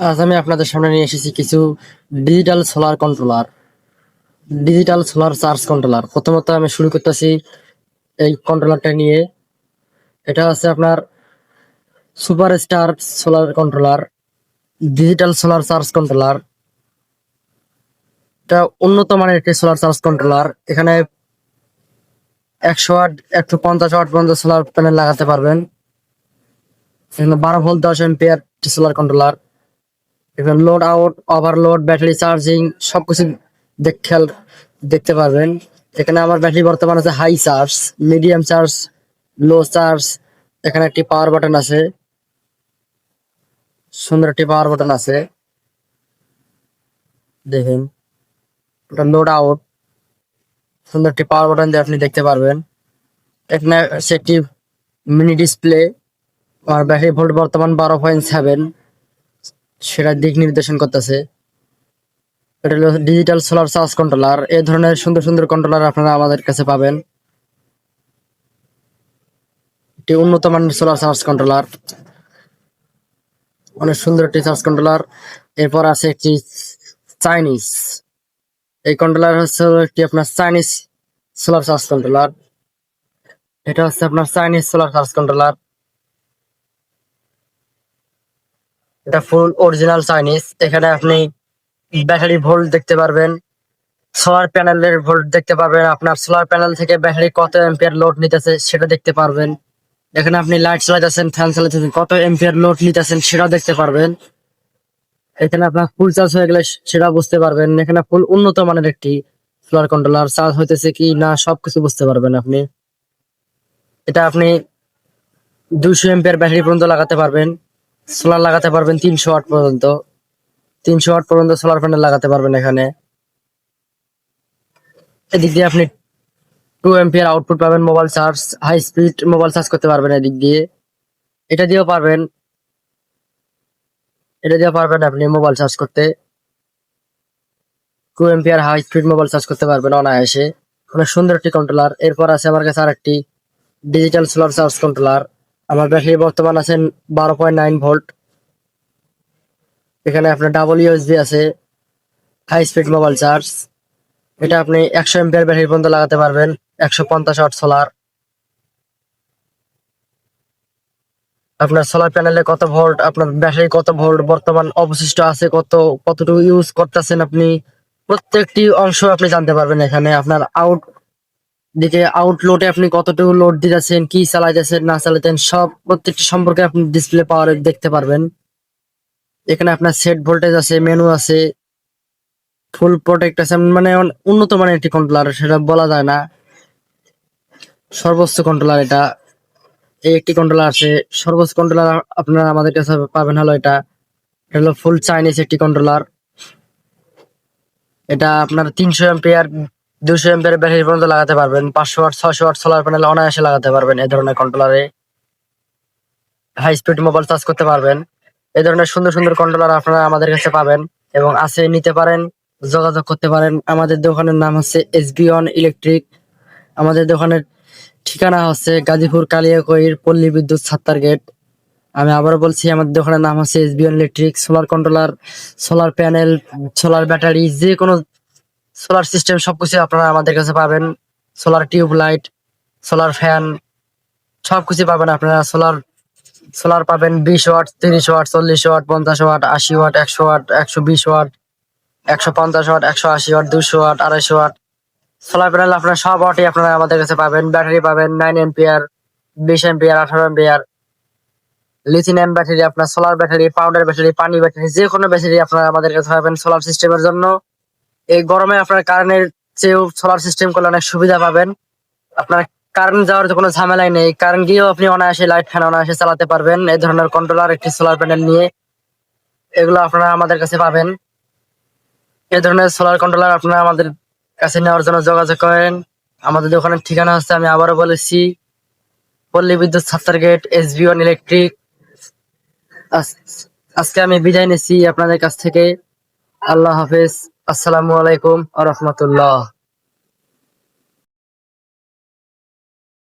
আজ আমি আপনাদের সামনে নিয়ে এসেছি কিছু digital solar controller, digital solar charge controller. প্রথমত আমি শুরু করতেছি এই কন্ট্রোলারটা নিয়ে। এটা হচ্ছে আপনার super star solar controller, digital solar charge controller. এটা উন্নত মানের একটি সোলার চার্জ কন্ট্রোলার। এখানে 100 ওয়াট 150 ওয়াট পর্যন্ত সোলার প্যানেল লাগাতে পারবেন। এখানে 12 ভোল্ট 10 এম্পিয়ার সোলার কন্ট্রোলার। এখানে load out, overload, battery charging সবকিছু খেয়াল দেখতে পারবেন। এখানে আমার ব্যাটারি বর্তমানে আছে হাই চার্জ, মিডিয়াম চার্জ, লো চার্জ। এখানে একটি পাওয়ার বাটন আছে, সুন্দর একটি পাওয়ার বাটন আছে, দেখেন। ওটা লোড আউট, সুন্দর একটি পাওয়ার বাটন দিয়ে আপনি দেখতে পারবেন। এখানে আছে একটি মিনি ডিসপ্লে। আর ব্যাটারি ভোল্ট বর্তমান 12.7, সেটা দিক নির্দেশন করতেছে। এটা হলো ডিজিটাল সোলার চার্জ কন্ট্রোলার। এই ধরনের সুন্দর সুন্দর কন্ট্রোলার আপনারা আমাদের কাছে পাবেন। একটি উন্নত মানের সোলার চার্জ কন্ট্রোলার, অনেক সুন্দর একটি চার্জ কন্ট্রোলার। এরপর আছে একটি চাইনিজ, এই কন্ট্রোলার হচ্ছে একটি আপনার চাইনিজ সোলার চার্জ কন্ট্রোলার। এটা হচ্ছে আপনার চাইনিজ সোলার চার্জ কন্ট্রোলার। এটা ফুল অরিজিনাল চাইনিজ। এখানে আপনি ব্যাটারি ভোল্ট দেখতে পারবেন, সোলার প্যানেলের ভোল্ট দেখতে পারবেন, আপনার সোলার প্যানেল থেকে ব্যাটারি কত এম্পিয়ার লোড নিতেছে সেটা দেখতে পারবেন। এখানে আপনি লাইট চালাতেছেন, ফ্যান চালাতেছেন, কত এম্পিয়ার লোড নিতেছেন সেটা দেখতে পারবেন। এখানে আপনার ফুল চার্জ হয়ে গেলে সেটা বুঝতে পারবেন। এখানে ফুল উন্নত মানের একটি সোলার কন্ট্রোলার, চার্জ হইতেছে কি না সবকিছু বুঝতে পারবেন আপনি। এটা আপনি 200 এম্পিয়ার ব্যাটারি পর্যন্ত লাগাতে পারবেন, সোলার লাগাতে পারবেন 300 ওয়াট পর্যন্ত। 300 ওয়াট পর্যন্ত সোলার প্যানেল লাগাতে পারবেন এখানে। এদিক দিয়ে আপনি 2 এম্পিয়ার আউটপুট পাবেন, mobile charge, high speed mobile charge করতে পারবেন এদিক দিয়ে। এটা দিয়েও পারবেন, এটা দিয়ে পারবেন আপনি মোবাইল চার্জ করতে। 2 ampere high speed mobile charge করতে পারবেন অনায়াসে। অনেক সুন্দর একটি কন্ট্রোলার। এরপর আছে আমার কাছে আর একটি ডিজিটাল সোলার চার্জ কন্ট্রোলার। আমার ব্যাটারি বর্তমান আছে 12.9 ভোল্ট। এখানে আপনার ডাবল ইউএসবি আছে, হাই স্পিড মোবাইল চার্জ। এটা আপনি 100 এম্পিয়ার ব্যাটারি পর্যন্ত লাগাতে পারবেন, 150 ওয়াট সোলার। আপনার সোলার প্যানেলে কত ভোল্ট, আপনার ব্যাটারি কত ভোল্ট বর্তমান অবশিষ্ট আছে, কতটুকু ইউজ করতেছেন আপনি, প্রত্যেকটি অংশ আপনি জানতে পারবেন এখানে। আপনার দিকে আউটলোডে আপনি কতটুকু লোড দিতেছেন, কি চালাইতেছেন না চালাতেন, সব প্রত্যেকটি সম্পর্কে আপনি ডিসপ্লে পাওয়ারে দেখতে পারবেন। এখানে আপনার সেট ভোল্টেজ আছে, মেনু আছে, ফুল প্রোটেক্ট আছে। মানে উন্নত মানের একটি কন্ট্রোলার, সেটা বলা যায় না। সর্বোচ্চ কন্ট্রোলার এটা। এই একটি কন্ট্রোলার আছে, সর্বোচ্চ কন্ট্রোলার আপনারা আমাদের কাছে পাবেন হলো এটা। এটা হলো ফুল চাইনিজ একটি কন্ট্রোলার। এটা আপনার 300 এম্পিয়ার 200 এম্পিয়ার ব্যাটারি পর্যন্ত লাগাতে পারবেন, 500 ওয়াট 600 ওয়াট সোলার প্যানেল অনায়াসে লাগাতে পারবেন এই ধরনের কন্ট্রোলারে। হাই স্পিড মোবাইল চার্জ করতে পারবেন। এই ধরনের সুন্দর সুন্দর কন্ট্রোলার আপনারা আমাদের কাছে পাবেন এবং আছে, নিতে পারেন, যোগাযোগ করতে পারেন। আমাদের দোকানের নাম হচ্ছে এসবিওন ইলেকট্রিক। আমাদের দোকানের ঠিকানা হচ্ছে গাজীপুর কালিয়াকৈর পল্লী বিদ্যুৎ ছাত্তার গেট। আমি আবারও বলছি, আমাদের দোকানের নাম হচ্ছে এসবিওন electric. Solar controller, solar panel, solar battery, যে কোনো সোলার সিস্টেম সবকিছু আপনারা আমাদের কাছে পাবেন। Solar tube light, solar fan সবকিছু পাবেন আপনারা। সোলার সোলার পাবেন 20 watt, 30 watt, 40 watt, 50 watt, 80 watt, 100 watt, 120 watt, 150 watt, 180 watt, 200 watt, 250 watt. Solar panel আপনারা সব ওয়াটই আপনারা আমাদের কাছে পাবেন। ব্যাটারি পাবেন 9 ampere, 20 ampere, 18 ampere. Lithium battery, আপনার সোলার ব্যাটারি, পাউডার ব্যাটারি, পানি ব্যাটারি, যে কোনো ব্যাটারি আপনারা আমাদের কাছে পাবেন সোলার সিস্টেমের জন্য। এই গরমে আপনার কারেন্টের চেয়েও সোলার সিস্টেম করলে অনেক সুবিধা পাবেন। আপনার কারেন্ট যাওয়ার তো কোনো ঝামেলাই নেই, কারেন্ট গিয়েও আপনি অনায়াসে লাইট ফ্যান অনায়াসে চালাতে পারবেন এই ধরনের কন্ট্রোলার, একটি সোলার প্যানেল নিয়ে। এগুলো আপনারা আমাদের কাছে পাবেন। এই ধরনের সোলার কন্ট্রোলার আপনারা আমাদের কাছে নেওয়ার জন্য যোগাযোগ করেন। আমাদের দোকানের ঠিকানা হচ্ছে, আমি আবারও বলেছি, পল্লী বিদ্যুৎ ছাত্তার গেট, এসবিওন ইলেকট্রিক। আজকে আমি বিদায় নিচ্ছি আপনাদের কাছ থেকে। আল্লাহ হাফেজ। আসসালামু আলাইকুম আ রহমতুল্লাহ।